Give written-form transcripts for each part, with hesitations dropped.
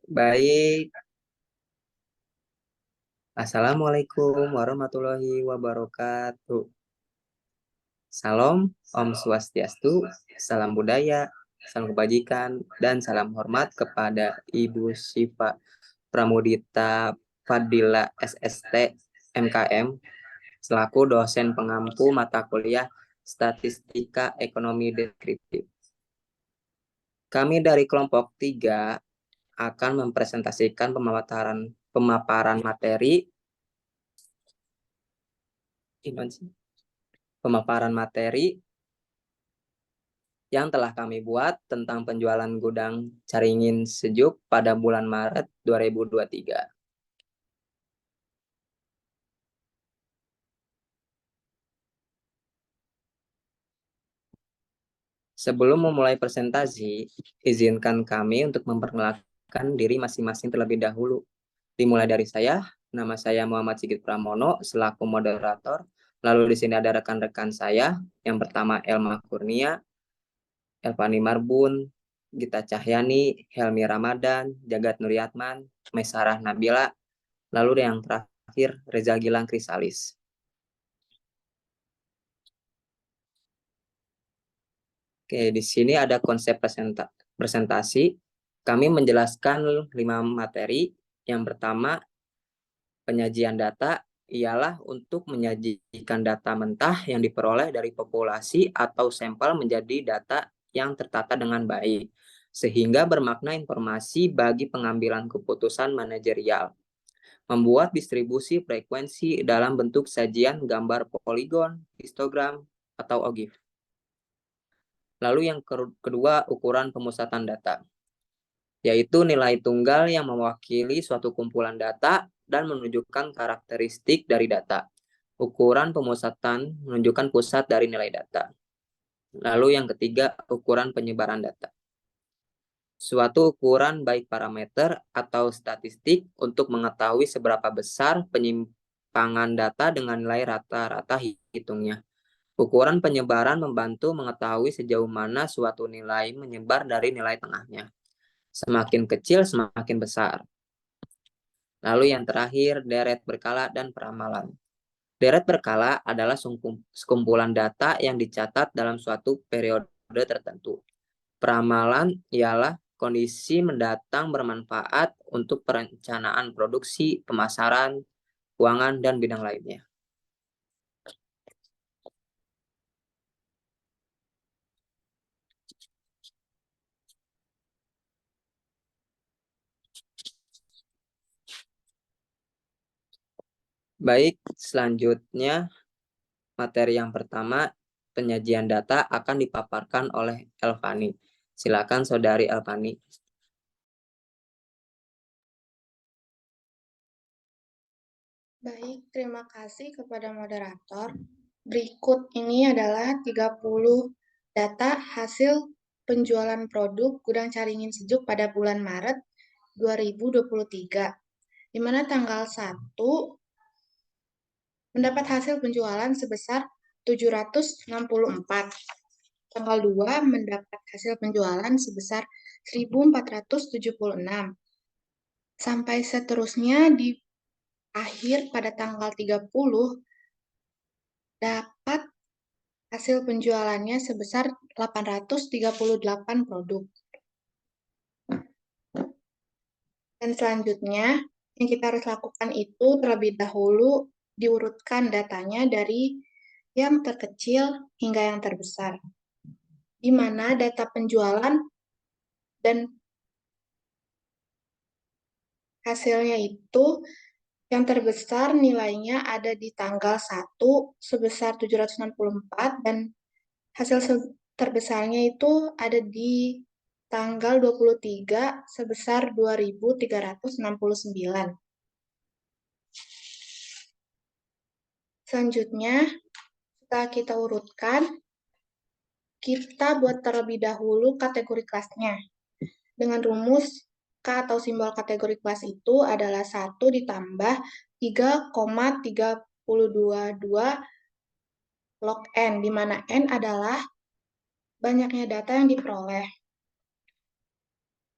Baik, Assalamualaikum warahmatullahi wabarakatuh. Salam, Om Swastiastu, salam budaya, salam kebajikan, dan salam hormat kepada Ibu Syifa Pramudita Fadila SST MKM selaku dosen pengampu mata kuliah Statistika Ekonomi Deskriptif. Kami dari kelompok 3 akan mempresentasikan pemaparan materi pemaparan materi yang telah kami buat tentang penjualan gudang Caringin Sejuk pada bulan Maret 2023. Sebelum memulai presentasi, izinkan kami untuk memperkenalkan diri masing-masing terlebih dahulu. Dimulai dari saya, nama saya Muhammad Sigit Pramono selaku moderator. Lalu di sini ada rekan-rekan saya. Yang pertama Elma Kurnia, Elvani Marbun, Gita Cahyani, Helmi Ramadan, Jagat Nuriatman, Mesarah Nabila, lalu yang terakhir Reza Gilang Krisalis. Oke, di sini ada konsep presentasi. Kami menjelaskan 5 materi. Yang pertama, penyajian data ialah untuk menyajikan data mentah yang diperoleh dari populasi atau sampel menjadi data yang tertata dengan baik, sehingga bermakna informasi bagi pengambilan keputusan manajerial. Membuat distribusi frekuensi dalam bentuk sajian gambar poligon, histogram, atau OGIF. Lalu yang kedua, ukuran pemusatan data, yaitu nilai tunggal yang mewakili suatu kumpulan data dan menunjukkan karakteristik dari data. Ukuran pemusatan menunjukkan pusat dari nilai data. Lalu yang ketiga, ukuran penyebaran data. Suatu ukuran baik parameter atau statistik untuk mengetahui seberapa besar penyimpangan data dengan nilai rata-rata hitungnya. Ukuran penyebaran membantu mengetahui sejauh mana suatu nilai menyebar dari nilai tengahnya. Semakin kecil, semakin besar. Lalu yang terakhir, deret berkala dan peramalan. Deret berkala adalah sekumpulan data yang dicatat dalam suatu periode tertentu. Peramalan ialah kondisi mendatang bermanfaat untuk perencanaan produksi, pemasaran, keuangan, dan bidang lainnya. Baik, selanjutnya materi yang pertama, penyajian data akan dipaparkan oleh Elvani. Silakan Saudari Elvani. Baik, terima kasih kepada moderator. Berikut ini adalah 30 data hasil penjualan produk Gudang Caringin Sejuk pada bulan Maret 2023, di mana tanggal 1 mendapat hasil penjualan sebesar 764. Tanggal 2 mendapat hasil penjualan sebesar 1476. Sampai seterusnya di akhir pada tanggal 30 dapat hasil penjualannya sebesar 838 produk. Dan selanjutnya yang kita harus lakukan itu terlebih dahulu diurutkan datanya dari yang terkecil hingga yang terbesar, di mana data penjualan dan hasilnya itu yang terbesar nilainya ada di tanggal 1 sebesar 764 dan hasil terbesarnya itu ada di tanggal 23 sebesar 2.369. Selanjutnya, setelah kita urutkan, kita buat terlebih dahulu kategori kelasnya. Dengan rumus K atau simbol kategori kelas itu adalah 1 ditambah 3,322 log N, di mana N adalah banyaknya data yang diperoleh.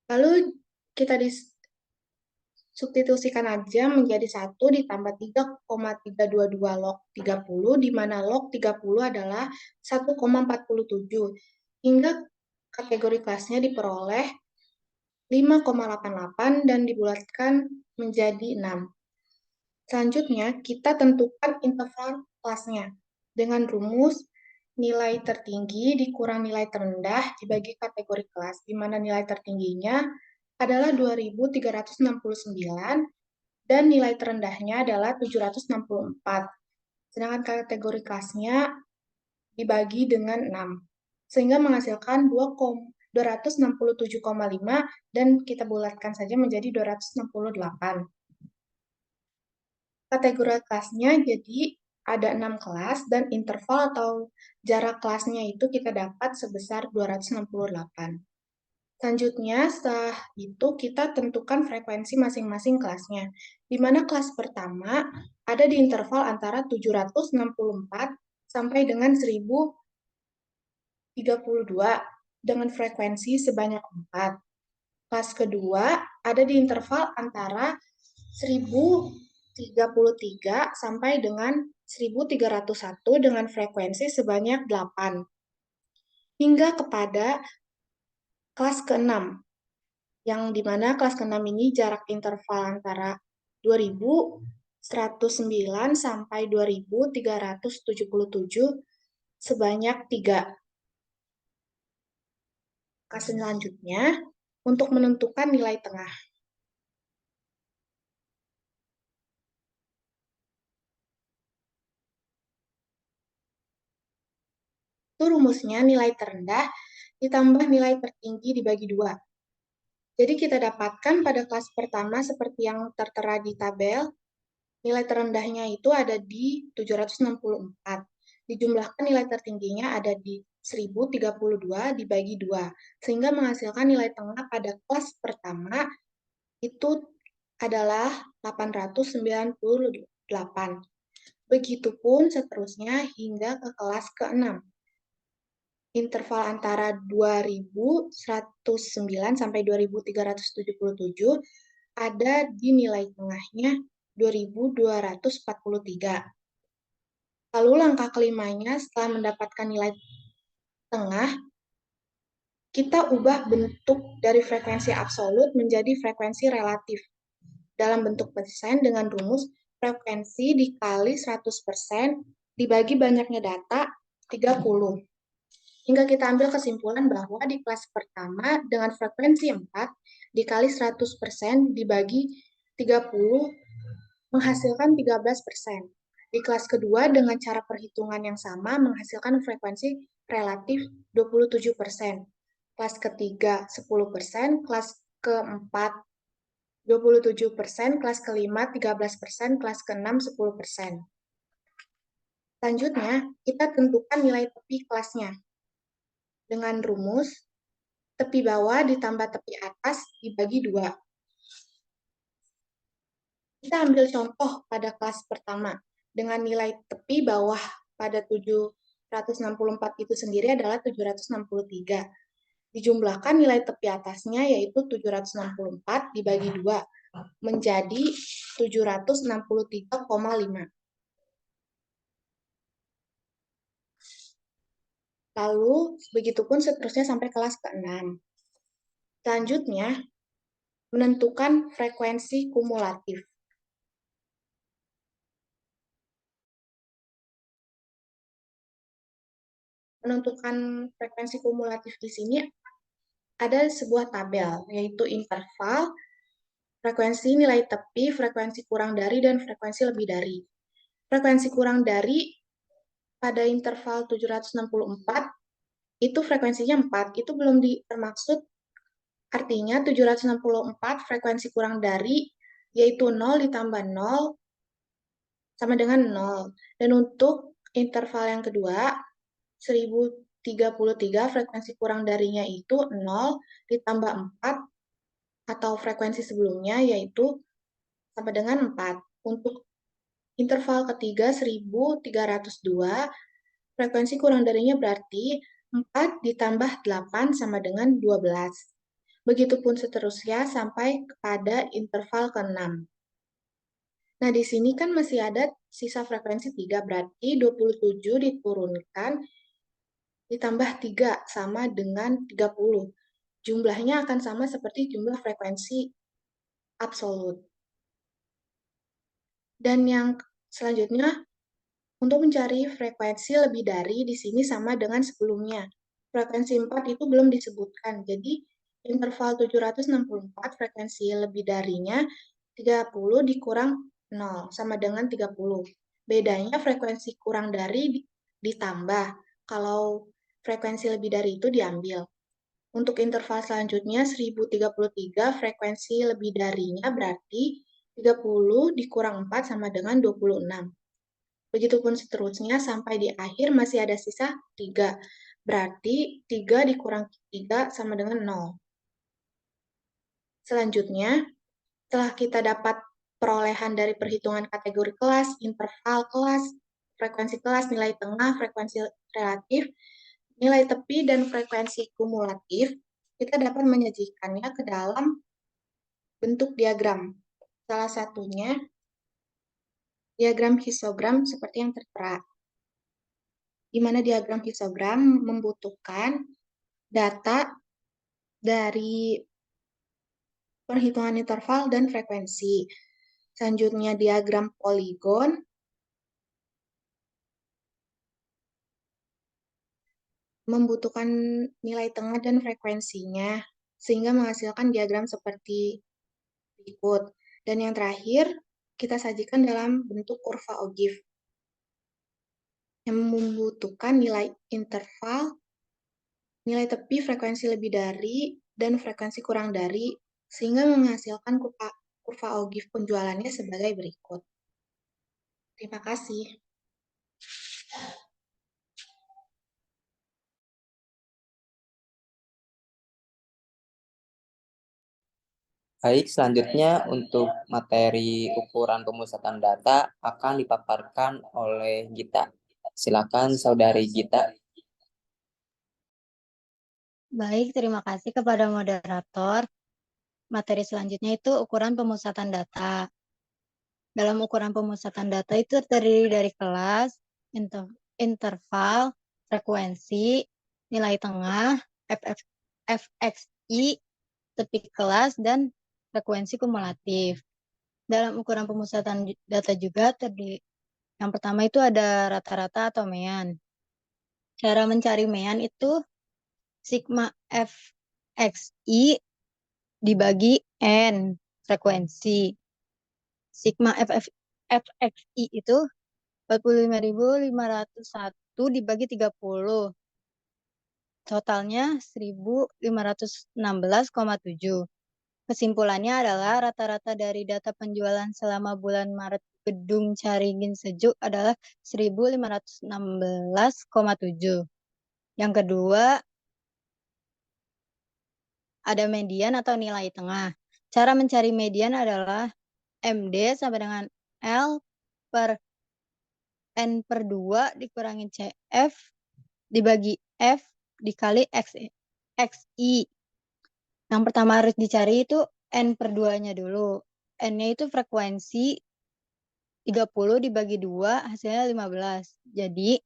Lalu kita substitusikan aja menjadi 1 ditambah 3,322 log 30, di mana log 30 adalah 1,47. Hingga kategori kelasnya diperoleh 5,88 dan dibulatkan menjadi 6. Selanjutnya, kita tentukan interval kelasnya dengan rumus nilai tertinggi dikurang nilai terendah dibagi kategori kelas, di mana nilai tertingginya adalah 2.369 dan nilai terendahnya adalah 764. Sedangkan kategori kelasnya dibagi dengan 6, sehingga menghasilkan 267,5 dan kita bulatkan saja menjadi 268. Kategori kelasnya jadi ada 6 kelas dan interval atau jarak kelasnya itu kita dapat sebesar 268. Selanjutnya, setelah itu kita tentukan frekuensi masing-masing kelasnya, di mana kelas pertama ada di interval antara 764 sampai dengan 1032 dengan frekuensi sebanyak 4. Kelas kedua ada di interval antara 1033 sampai dengan 1301 dengan frekuensi sebanyak 8. Hingga kepada kelas ke-6, yang dimana kelas ke-6 ini jarak interval antara 2109 sampai 2377 sebanyak 3. Kelas selanjutnya, untuk menentukan nilai tengah. Itu rumusnya nilai terendah ditambah nilai tertinggi dibagi 2. Jadi kita dapatkan pada kelas pertama seperti yang tertera di tabel, nilai terendahnya itu ada di 764. Dijumlahkan nilai tertingginya ada di 1032 dibagi 2, sehingga menghasilkan nilai tengah pada kelas pertama itu adalah 898. Begitupun seterusnya hingga ke kelas ke-6. Interval antara 2109 sampai 2377 ada di nilai tengahnya 2243. Lalu langkah kelimanya setelah mendapatkan nilai tengah, kita ubah bentuk dari frekuensi absolut menjadi frekuensi relatif dalam bentuk penyelesaian dengan rumus frekuensi dikali 100% dibagi banyaknya data 30. Hingga kita ambil kesimpulan bahwa di kelas pertama dengan frekuensi 4 dikali 100% dibagi 30 menghasilkan 13%. Di kelas kedua dengan cara perhitungan yang sama menghasilkan frekuensi relatif 27%. Kelas ketiga 10%, kelas keempat 27%, kelas kelima 13%, kelas keenam 10%. Selanjutnya, kita tentukan nilai tepi kelasnya dengan rumus tepi bawah ditambah tepi atas dibagi 2. Kita ambil contoh pada kelas pertama dengan nilai tepi bawah pada 764 itu sendiri adalah 763. Dijumlahkan nilai tepi atasnya yaitu 764 dibagi 2 menjadi 763,5. Lalu, begitupun seterusnya sampai kelas ke-6. Selanjutnya, menentukan frekuensi kumulatif. Menentukan frekuensi kumulatif di sini ada sebuah tabel, yaitu interval, frekuensi nilai tepi, frekuensi kurang dari, dan frekuensi lebih dari. Frekuensi kurang dari pada interval 764, itu frekuensinya 4, itu belum termaksud, artinya 764 frekuensi kurang dari, yaitu 0 ditambah 0, sama dengan 0. Dan untuk interval yang kedua, 1033 frekuensi kurang darinya itu 0 ditambah 4 atau frekuensi sebelumnya yaitu sama dengan 4. Untuk interval ketiga 1302 frekuensi kurang darinya berarti 4 ditambah 8 sama dengan 12. Begitupun seterusnya sampai kepada interval ke-6. Nah, di sini kan masih ada sisa frekuensi 3, berarti 27 diturunkan ditambah 3 sama dengan 30. Jumlahnya akan sama seperti jumlah frekuensi absolut. Dan yang selanjutnya, untuk mencari frekuensi lebih dari, di sini sama dengan sebelumnya. Frekuensi 4 itu belum disebutkan, jadi interval 764 frekuensi lebih darinya 30 dikurang 0, sama dengan 30. Bedanya frekuensi kurang dari ditambah, kalau frekuensi lebih dari itu diambil. Untuk interval selanjutnya 1033 frekuensi lebih darinya berarti 30 dikurang 4 sama dengan 26. Begitupun seterusnya sampai di akhir masih ada sisa 3. Berarti 3 dikurang 3 sama dengan 0. Selanjutnya, setelah kita dapat perolehan dari perhitungan kategori kelas, interval kelas, frekuensi kelas, nilai tengah, frekuensi relatif, nilai tepi, dan frekuensi kumulatif, kita dapat menyajikannya ke dalam bentuk diagram. Salah satunya diagram histogram seperti yang tertera. Di mana diagram histogram membutuhkan data dari perhitungan interval dan frekuensi. Selanjutnya diagram poligon membutuhkan nilai tengah dan frekuensinya, sehingga menghasilkan diagram seperti berikut. Dan yang terakhir, kita sajikan dalam bentuk kurva Ogive, yang membutuhkan nilai interval, nilai tepi, frekuensi lebih dari, dan frekuensi kurang dari, sehingga menghasilkan kurva Ogive penjualannya sebagai berikut. Terima kasih. Baik, selanjutnya untuk materi ukuran pemusatan data akan dipaparkan oleh Gita. Silakan Saudari Gita. Baik, terima kasih kepada moderator. Materi selanjutnya itu ukuran pemusatan data. Dalam ukuran pemusatan data itu terdiri dari kelas, interval, frekuensi, nilai tengah, FXI, tepi kelas, dan frekuensi kumulatif. Dalam ukuran pemusatan data juga terdiri, yang pertama itu ada rata-rata atau mean. Cara mencari mean itu sigma FXI dibagi N frekuensi. Sigma FXI itu 45.501 dibagi 30. Totalnya 1.516,7. Kesimpulannya adalah rata-rata dari data penjualan selama bulan Maret Gedung Caringin Sejuk adalah 1.516,7. Yang kedua, ada median atau nilai tengah. Cara mencari median adalah MD sama dengan L per N per 2 dikurangin CF dibagi F dikali XI. Yang pertama harus dicari itu N per 2-nya dulu. N-nya itu frekuensi 30 dibagi 2 hasilnya 15. Jadi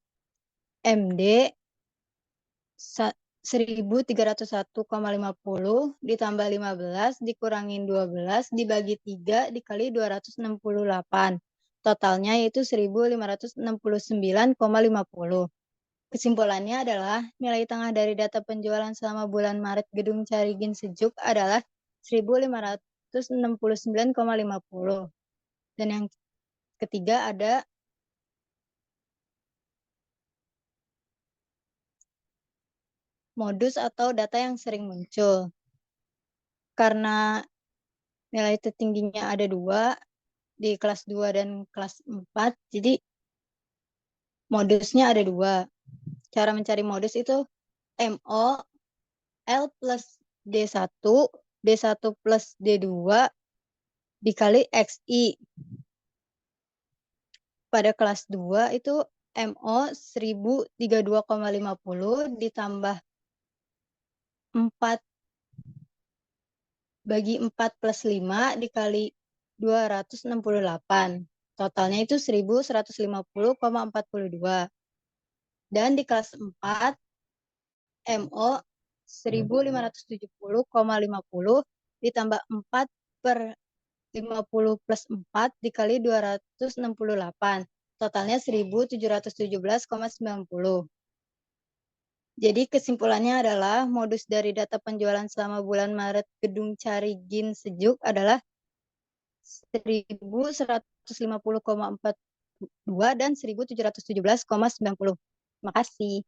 MD 1301,50 ditambah 15 dikurangin 12 dibagi 3 dikali 268. Totalnya yaitu 1569,50. Kesimpulannya adalah nilai tengah dari data penjualan selama bulan Maret Gedung Caringin Sejuk adalah 1569,50. Dan yang ketiga ada modus atau data yang sering muncul. Karena nilai tertingginya ada 2 di kelas 2 dan kelas 4, jadi modusnya ada 2. Cara mencari modus itu MO L plus D1, D1 plus D2 dikali XI. Pada kelas 2 itu MO 1032,50 ditambah 4 bagi 4 plus 5 dikali 268. Totalnya itu 1150,42. Dan di kelas 4, MO 1570,50 ditambah 4 per 50 plus 4 dikali 268. Totalnya 1717,90. Jadi kesimpulannya adalah modus dari data penjualan selama bulan Maret Gedung Caringin Sejuk adalah 1150,42 dan 1717,90. Terima kasih.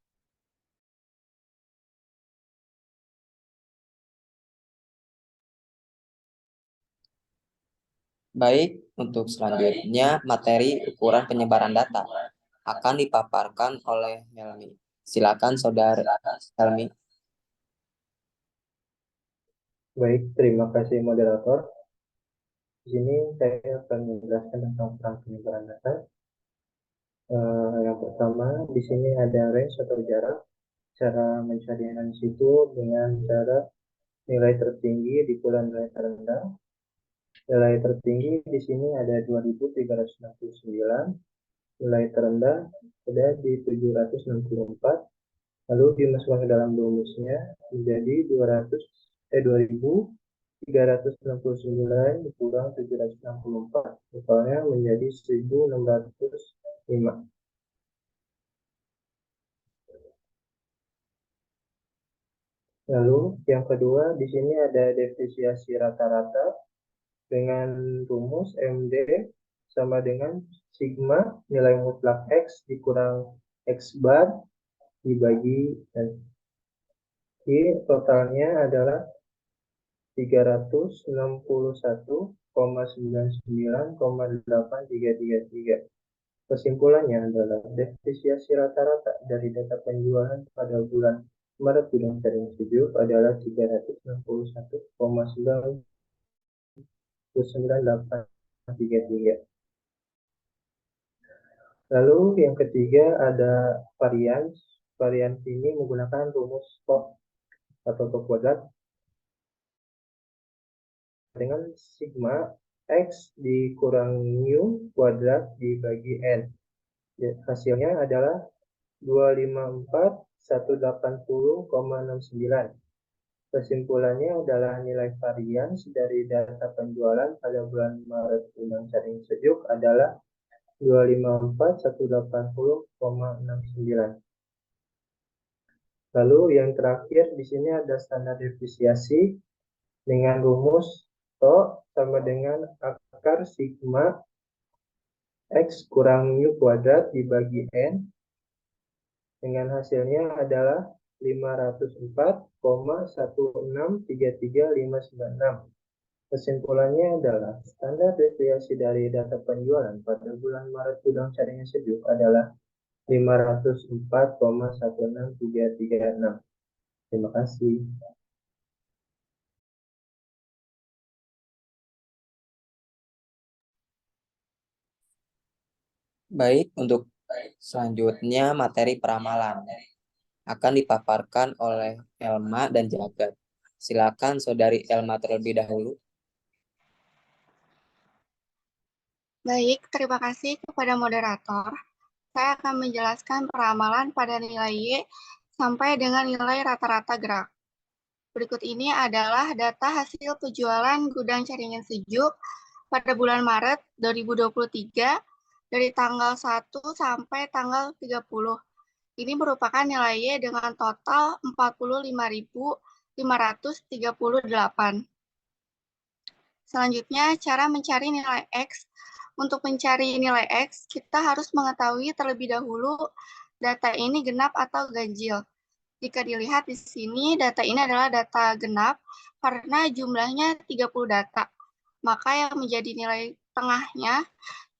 Baik, untuk selanjutnya materi ukuran penyebaran data akan dipaparkan oleh Helmi. Silakan Saudara Helmi. Baik, terima kasih moderator. Di sini saya akan menjelaskan tentang ukuran penyebaran data. Yang pertama, di sini ada range atau jarak. Cara mencari range itu dengan cara nilai tertinggi dikurangi nilai terendah. Nilai tertinggi di sini ada 2369, nilai terendah ada di 764, lalu dimasukkan ke dalam rumusnya menjadi 2369 kurang 764, totalnya menjadi 1605. Lalu yang kedua, di sini ada defisiasi rata-rata dengan rumus MD sama dengan sigma nilai mutlak X dikurang X bar dibagi N. Jadi totalnya adalah 361,99,8333. Kesimpulannya adalah defisiasi rata-rata dari data penjualan pada bulan Maret Gedung Caringin Sejuk adalah 361,99,833. Lalu yang ketiga ada varians. Varians ini menggunakan rumus TOP atau TOP kuadrat dengan sigma X dikurang mu kuadrat dibagi N. Hasilnya adalah 254.180,69. Kesimpulannya adalah nilai varians dari data penjualan pada bulan Maret Gedung Caringin Sejuk adalah 254.180,69. Lalu yang terakhir di sini ada standar defisiasi dengan rumus TO sama dengan akar sigma X kurang mu kuadrat dibagi N, dengan hasilnya adalah 504,1633596. Kesimpulannya adalah standar deviasi dari data penjualan pada bulan Maret Gedung Caringin Sejuk adalah 504,16336. Terima kasih. Baik, untuk selanjutnya materi peramalan akan dipaparkan oleh Elma dan Jagat. Silakan Saudari Elma terlebih dahulu. Baik, terima kasih kepada moderator. Saya akan menjelaskan peramalan pada nilai Y sampai dengan nilai rata-rata gerak. Berikut ini adalah data hasil penjualan Gudang Caringin Sejuk pada bulan Maret 2023 dari tanggal 1 sampai tanggal 30. Ini merupakan nilai Y dengan total 45.538. Selanjutnya, cara mencari nilai X. Untuk mencari nilai X, kita harus mengetahui terlebih dahulu data ini genap atau ganjil. Jika dilihat di sini, data ini adalah data genap karena jumlahnya 30 data. Maka yang menjadi nilai tengahnya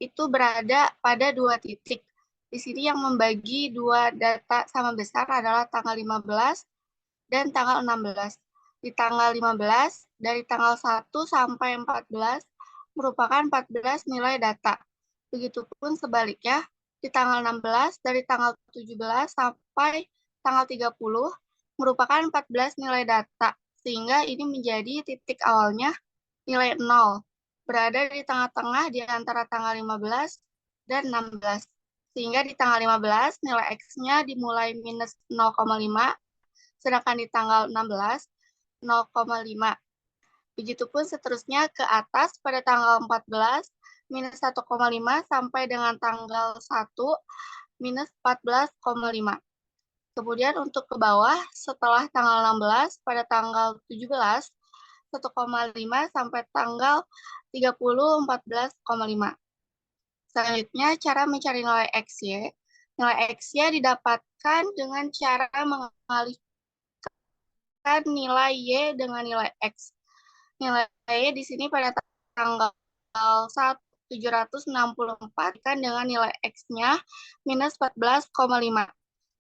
itu berada pada 2 titik. Di sini yang membagi 2 data sama besar adalah tanggal 15 dan tanggal 16. Di tanggal 15, dari tanggal 1 sampai 14 merupakan 14 nilai data. Begitupun sebaliknya, di tanggal 16, dari tanggal 17 sampai tanggal 30 merupakan 14 nilai data, sehingga ini menjadi titik awalnya nilai 0, berada di tengah-tengah di antara tanggal 15 dan 16. Sehingga di tanggal 15 nilai X-nya dimulai minus 0,5, sedangkan di tanggal 16 0,5. Begitupun seterusnya ke atas pada tanggal 14 minus 1,5 sampai dengan tanggal 1 minus 14,5. Kemudian untuk ke bawah setelah tanggal 16 pada tanggal 17 1,5 sampai tanggal 30 14,5. Selanjutnya cara mencari nilai XY. Nilai XY didapatkan dengan cara mengalihkan nilai Y dengan nilai X. Nilai Y di sini pada tanggal 764 kan dengan nilai X-nya minus 14,5.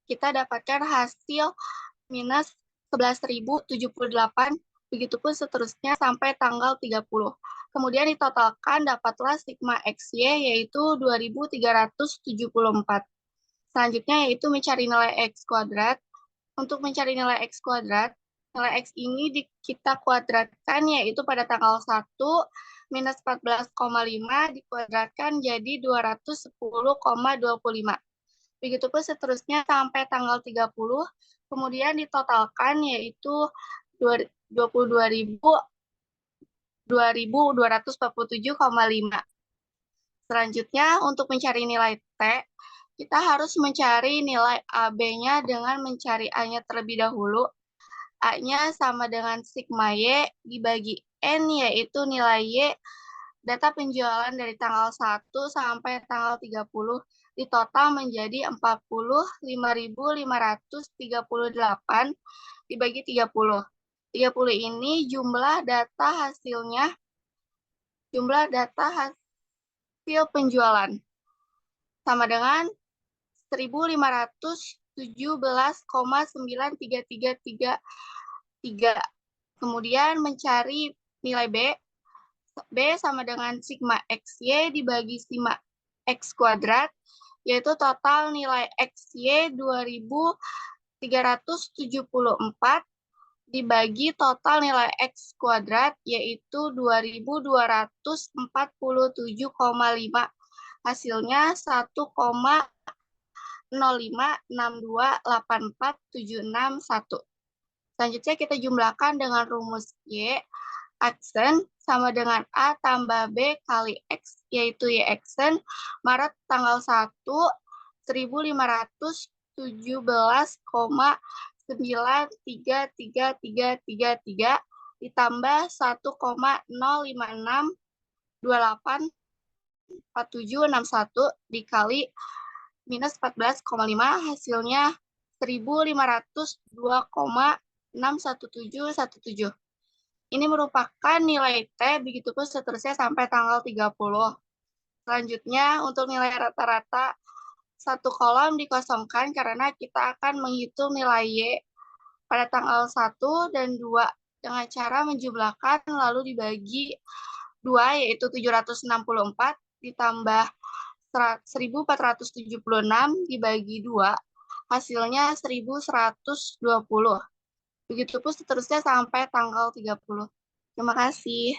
Kita dapatkan hasil minus 11.078, begitupun seterusnya sampai tanggal 30. Kemudian ditotalkan dapatlah sigma XY yaitu 2.374. Selanjutnya yaitu mencari nilai X kuadrat. Untuk mencari nilai X kuadrat, nilai X ini kita kuadratkan yaitu pada tanggal 1 minus 14,5 dikuadratkan jadi 210,25. Begitupun seterusnya sampai tanggal 30, kemudian ditotalkan yaitu 2247,5. Selanjutnya untuk mencari nilai T, kita harus mencari nilai AB-nya dengan mencari A-nya terlebih dahulu. A-nya sama dengan sigma Y dibagi N, yaitu nilai Y data penjualan dari tanggal 1 sampai tanggal 30 di total menjadi 45.538 dibagi 30. 30 ini jumlah data hasil penjualan sama dengan 1.517,9333. Kemudian mencari nilai B. B sama dengan sigma XY dibagi sigma X kuadrat, yaitu total nilai XY 2.374 dibagi total nilai X kuadrat, yaitu 2.247,5. Hasilnya 1,056284,761. Selanjutnya kita jumlahkan dengan rumus Y. Aksen sama dengan A tambah B kali X, yaitu Y aksen, Maret tanggal 1, 1.517,93333 ditambah 1,056284761 dikali minus 14,5, hasilnya 1.502,61717. Ini merupakan nilai T, begitupun seterusnya sampai tanggal 30. Selanjutnya, untuk nilai rata-rata, satu kolom dikosongkan karena kita akan menghitung nilai Y pada tanggal 1 dan 2 dengan cara menjumlahkan lalu dibagi 2, yaitu 764 ditambah 1.476 dibagi 2, hasilnya 1.120. Begitupun seterusnya sampai tanggal 30. Terima kasih.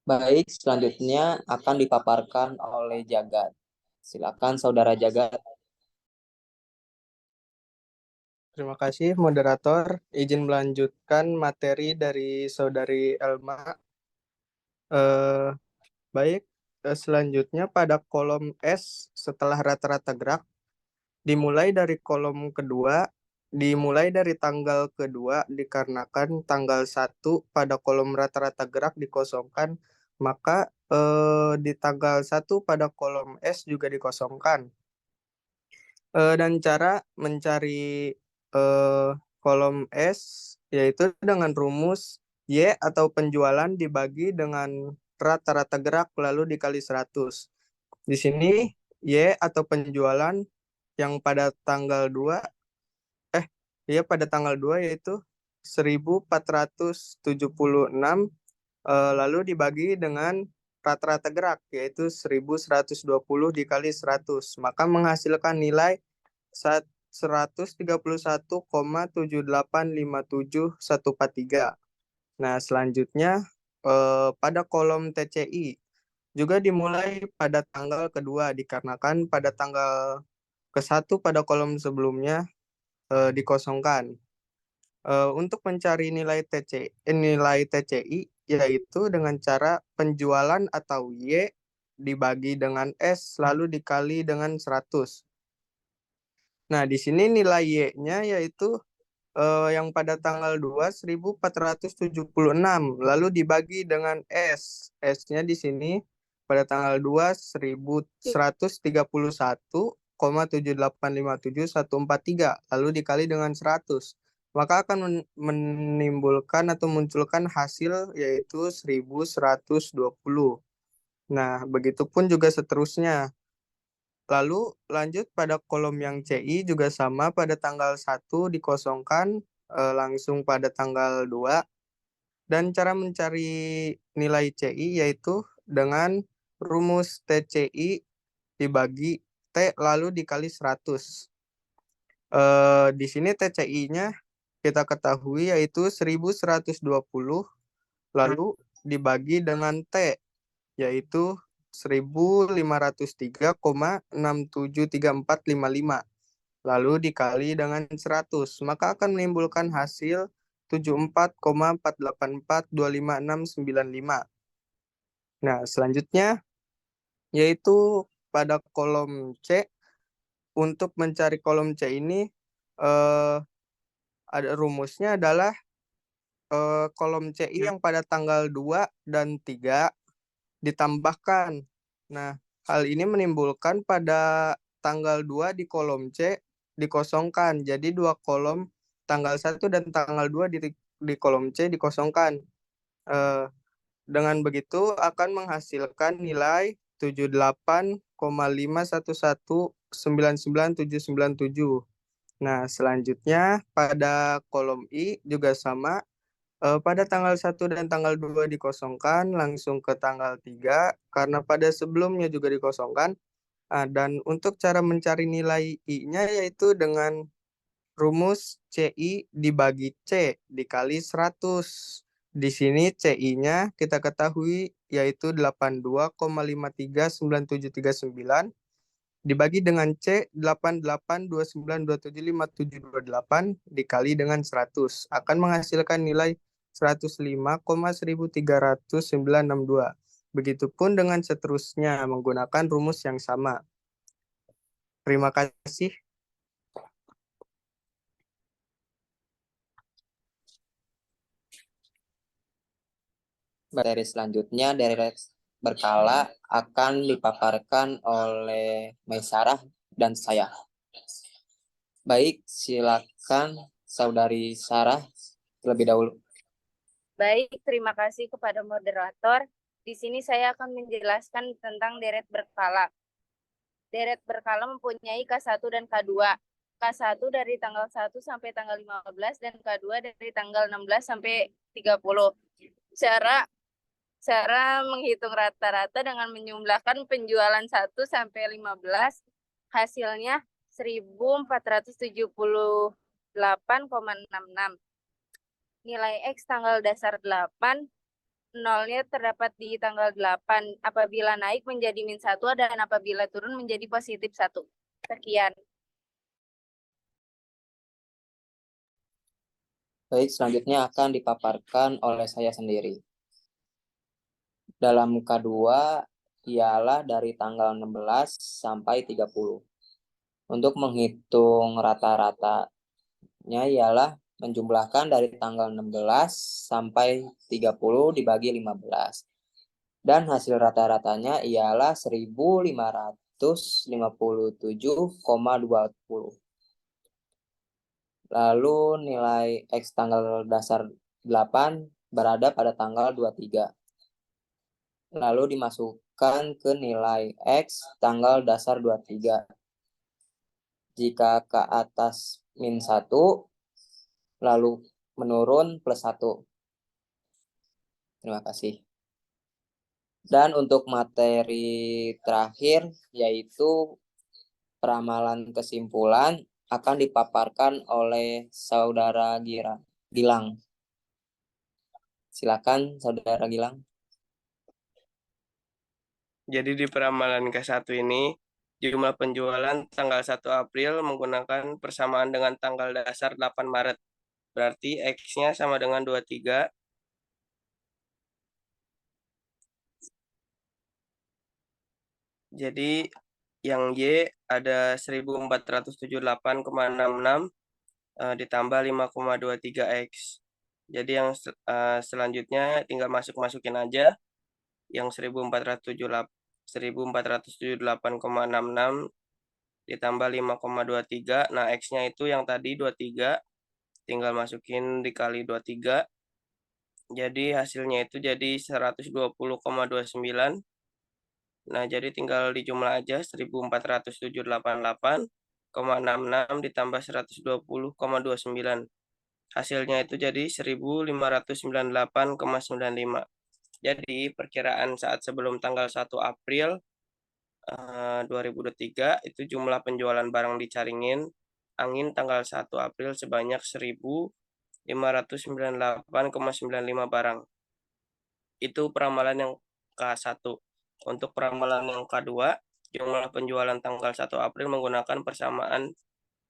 Baik, selanjutnya akan dipaparkan oleh Jagat. Silakan Saudara Jagat. Terima kasih, moderator. Izin melanjutkan materi dari Saudari Elma. Baik, selanjutnya pada kolom S setelah rata-rata gerak, dimulai dari kolom kedua, dimulai dari tanggal kedua dikarenakan tanggal 1 pada kolom rata-rata gerak dikosongkan, maka di tanggal 1 pada kolom S juga dikosongkan. Dan cara mencari kolom S yaitu dengan rumus Y atau penjualan dibagi dengan rata-rata gerak lalu dikali 100. Di sini Y atau penjualan yang pada tanggal 2 pada tanggal 2 yaitu 1.476 lalu dibagi dengan rata-rata gerak yaitu 1.120 dikali 100, maka menghasilkan nilai 131,78571443. Nah, selanjutnya pada kolom TCI juga dimulai pada tanggal kedua dikarenakan pada tanggal ke-1 pada kolom sebelumnya dikosongkan. Untuk mencari nilai TCI yaitu dengan cara penjualan atau Y dibagi dengan S lalu dikali dengan 100. Nah, di sini nilai Y-nya yaitu yang pada tanggal 2 1476 lalu dibagi dengan S. S-nya di sini pada tanggal 2 1131,78571443 lalu dikali dengan 100. Maka akan menimbulkan atau munculkan hasil yaitu 1120. Nah, begitupun juga seterusnya. Lalu lanjut pada kolom yang CI juga sama pada tanggal 1 dikosongkan langsung pada tanggal 2. Dan cara mencari nilai CI yaitu dengan rumus TCI dibagi T lalu dikali 100. Di sini TCI-nya kita ketahui yaitu 1120 lalu dibagi dengan T yaitu 1503,673455 lalu dikali dengan 100 maka akan menimbulkan hasil 74,4842565. Nah, selanjutnya yaitu pada kolom C. Untuk mencari kolom C ini ada rumusnya adalah kolom CI yang pada tanggal 2 dan 3 ditambahkan. Nah, hal ini menimbulkan pada tanggal 2 di kolom C dikosongkan. Jadi dua kolom tanggal 1 dan tanggal 2 di kolom C dikosongkan. Dengan begitu akan menghasilkan nilai 78,511999797. Nah, selanjutnya pada kolom I juga sama. Pada tanggal 1 dan tanggal 2 dikosongkan langsung ke tanggal 3 karena pada sebelumnya juga dikosongkan. Dan untuk cara mencari nilai I-nya yaitu dengan rumus CI dibagi C dikali 100. Di sini CI-nya kita ketahui yaitu 82,5397739 dibagi dengan C 8829275728 dikali dengan 100 akan menghasilkan nilai 105,13962. Begitupun dengan seterusnya menggunakan rumus yang sama. Terima kasih. Materi selanjutnya dari berkala akan dipaparkan oleh Maisarah dan saya. Baik, silakan Saudari Sarah terlebih dahulu. Baik, terima kasih kepada moderator. Di sini saya akan menjelaskan tentang deret berkala. Deret berkala mempunyai K1 dan K2. K1 dari tanggal 1 sampai tanggal 15 dan K2 dari tanggal 16 sampai 30. Cara menghitung rata-rata dengan menjumlahkan penjualan 1 sampai 15, hasilnya 1478,66. Nilai X tanggal dasar 8, nolnya terdapat di tanggal 8 apabila naik menjadi -1 dan apabila turun menjadi +1. Sekian. Baik, selanjutnya akan dipaparkan oleh saya sendiri. Dalam K2 ialah dari tanggal 16 sampai 30. Untuk menghitung rata-ratanya ialah menjumlahkan dari tanggal 16 sampai 30 dibagi 15. Dan hasil rata-ratanya ialah 1557,20. Lalu nilai X tanggal dasar 8 berada pada tanggal 23. Lalu dimasukkan ke nilai X tanggal dasar 23. Jika ke atas -1, lalu menurun +1. Terima kasih. Dan untuk materi terakhir yaitu peramalan kesimpulan akan dipaparkan oleh Saudara Gilang. Silakan Saudara Gilang. Jadi di peramalan ke-1 ini, jumlah penjualan tanggal 1 April menggunakan persamaan dengan tanggal dasar 8 Maret. Berarti X-nya sama dengan 23. Jadi yang Y ada 1478,66 ditambah 5,23 X. Jadi yang selanjutnya tinggal masukin aja. Yang 1478,66 ditambah 5,23. Nah, X-nya itu yang tadi 23. Tinggal masukin dikali 23. Jadi hasilnya itu jadi 120,29. Nah, jadi tinggal dijumlah aja 1478,66 ditambah 120,29. Hasilnya itu jadi 1598,95. Jadi perkiraan saat sebelum tanggal 1 April 2023 itu jumlah penjualan barang di Caringin Angin tanggal 1 April sebanyak 1598,95 barang. Itu peramalan yang K1. Untuk peramalan yang K2, jumlah penjualan tanggal 1 April menggunakan persamaan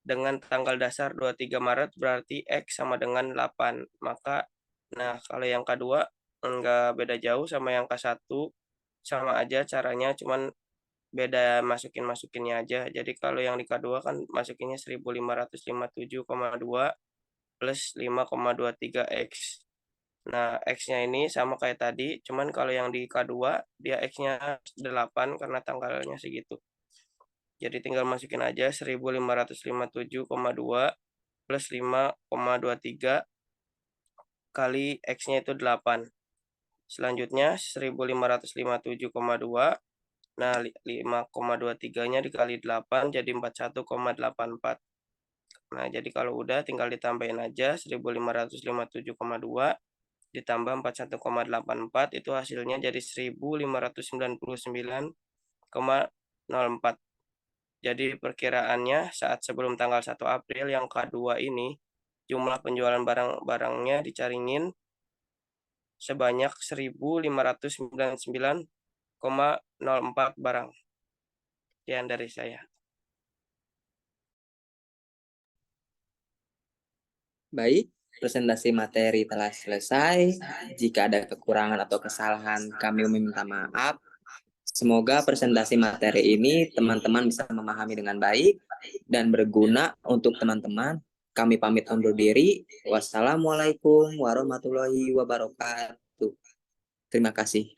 dengan tanggal dasar 23 Maret berarti X sama dengan 8. Maka, nah kalau yang K2 enggak beda jauh sama yang K1, sama aja caranya, cuman beda masukinnya aja. Jadi kalau yang di K2 kan masukinnya 1557,2 plus 5,23 X. Nah, X-nya ini sama kayak tadi, cuman kalau yang di K2 dia X-nya 8 karena tanggalnya segitu. Jadi tinggal masukin aja 1557,2 plus 5,23 kali X-nya itu 8. Selanjutnya 1557,2. Nah, 5,23-nya dikali 8 jadi 41,84. Nah, jadi kalau udah tinggal ditambahin aja 1557,2 ditambah 41,84 itu hasilnya jadi 1599,04. Jadi perkiraannya saat sebelum tanggal 1 April yang K2 ini jumlah penjualan barang-barangnya di Caringin sebanyak 1599,04 barang. Sekian dari saya. Baik, presentasi materi telah selesai. Jika ada kekurangan atau kesalahan, kami meminta maaf. Semoga presentasi materi ini teman-teman bisa memahami dengan baik dan berguna untuk teman-teman. Kami pamit undur diri. Wassalamualaikum warahmatullahi wabarakatuh. Terima kasih.